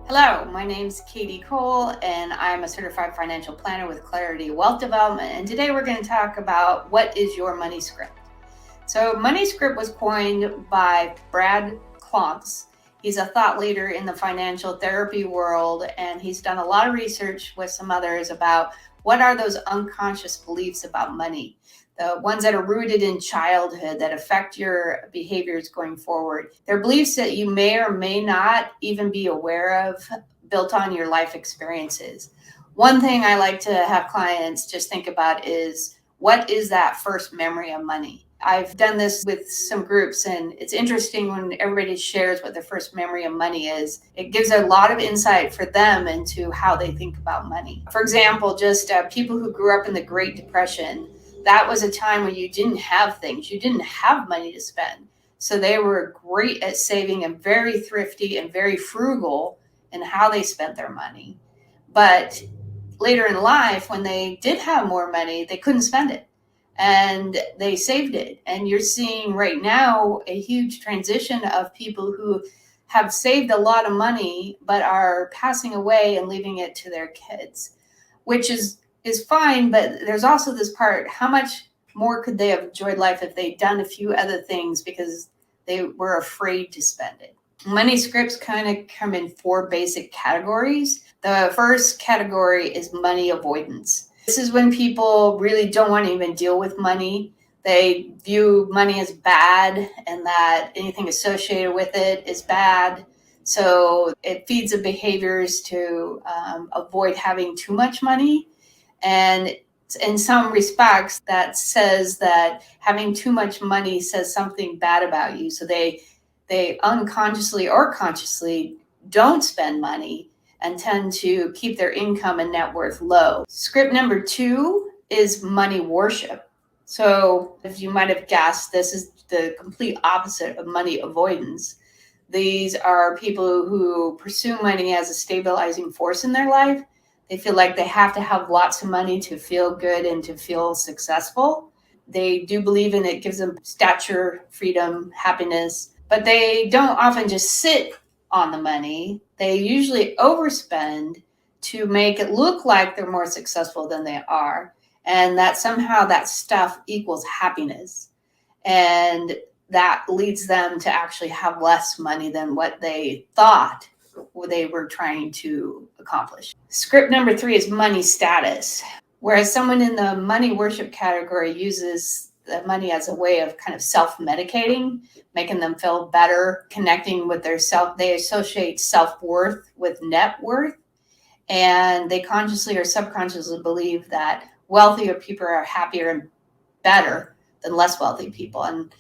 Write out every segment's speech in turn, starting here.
Hello, my name's Katie Cole, and I'm a certified financial planner with Clarity Wealth Development. And today we're going to talk about what is your money script. So, money script was coined by Brad Klontz. He's a thought leader in the financial therapy world, and he's done a lot of research with some others about what are those unconscious beliefs about money, the ones that are rooted in childhood that affect your behaviors going forward. They're beliefs that you may or may not even be aware of, built on your life experiences. One thing I like to have clients just think about is, what is that first memory of money? I've done this with some groups, and it's interesting when everybody shares what their first memory of money is. It gives a lot of insight for them into how they think about money. For example, just people who grew up in the Great Depression, that was a time when you didn't have things, you didn't have money to spend. So they were great at saving and very thrifty and very frugal in how they spent their money. But later in life, when they did have more money, they couldn't spend it and they saved it. And you're seeing right now a huge transition of people who have saved a lot of money but are passing away and leaving it to their kids, which is fine. But there's also this part: how much more could they have enjoyed life if they'd done a few other things because they were afraid to spend it? Money scripts kind of come in four basic categories. The first category is money avoidance. This is when people really don't want to even deal with money. They view money as bad and that anything associated with it is bad. So it feeds the behaviors to avoid having too much money. And in some respects, that says that having too much money says something bad about you. So they unconsciously or consciously don't spend money and tend to keep their income and net worth low. Script number two is money worship. So, as you might have guessed, this is the complete opposite of money avoidance. These are people who pursue money as a stabilizing force in their life. They feel like they have to have lots of money to feel good and to feel successful. They do believe in it gives them stature, freedom, happiness, but they don't often just sit on the money. They usually overspend to make it look like they're more successful than they are, and that somehow that stuff equals happiness. And that leads them to actually have less money than what they thought they were trying to accomplish. Script number three is money status. Whereas someone in the money worship category uses the money as a way of kind of self-medicating, making them feel better, connecting with their self. They associate self-worth with net worth, and they consciously or subconsciously believe that wealthier people are happier and better than less wealthy people. And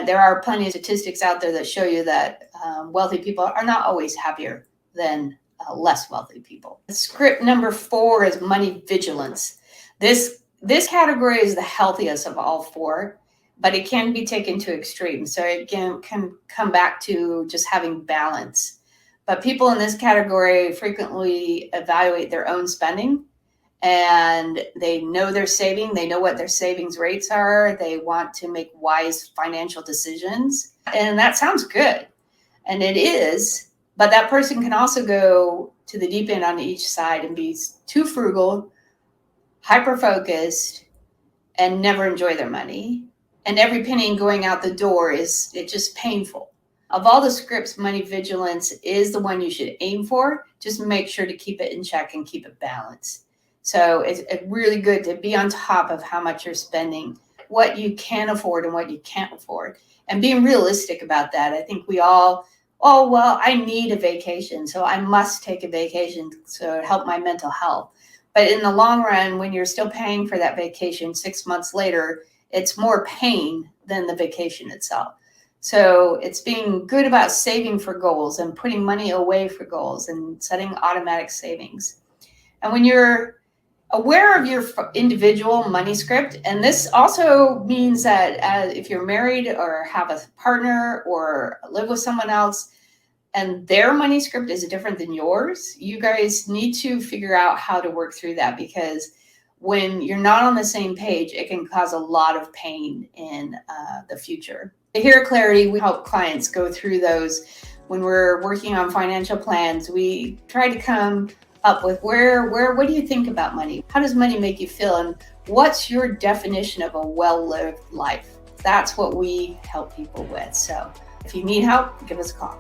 there are plenty of statistics out there that show you that wealthy people are not always happier than less wealthy people. Script number four is money vigilance. This category is the healthiest of all four, but it can be taken to extremes. So it can come back to just having balance. But people in this category frequently evaluate their own spending, and they know they're saving. They know what their savings rates are. They want to make wise financial decisions. And that sounds good. And it is. But that person can also go to the deep end on each side and be too frugal, hyper-focused, and never enjoy their money. And every penny going out the door it's just painful. Of all the scripts, money vigilance is the one you should aim for. Just make sure to keep it in check and keep it balanced. So it's really good to be on top of how much you're spending, what you can afford and what you can't afford, and being realistic about that. I think we all, oh, well, I need a vacation, so I must take a vacation to help my mental health. But in the long run, when you're still paying for that vacation 6 months later, it's more pain than the vacation itself. So it's being good about saving for goals and putting money away for goals and setting automatic savings. And when you're aware of your individual money script, and this also means that if you're married or have a partner or live with someone else, and their money script is different than yours, you guys need to figure out how to work through that, because when you're not on the same page, it can cause a lot of pain in the future. Here at Clarity, we help clients go through those when we're working on financial plans, we try to come up with what do you think about money? How does money make you feel? And what's your definition of a well-lived life? That's what we help people with. So if you need help, give us a call.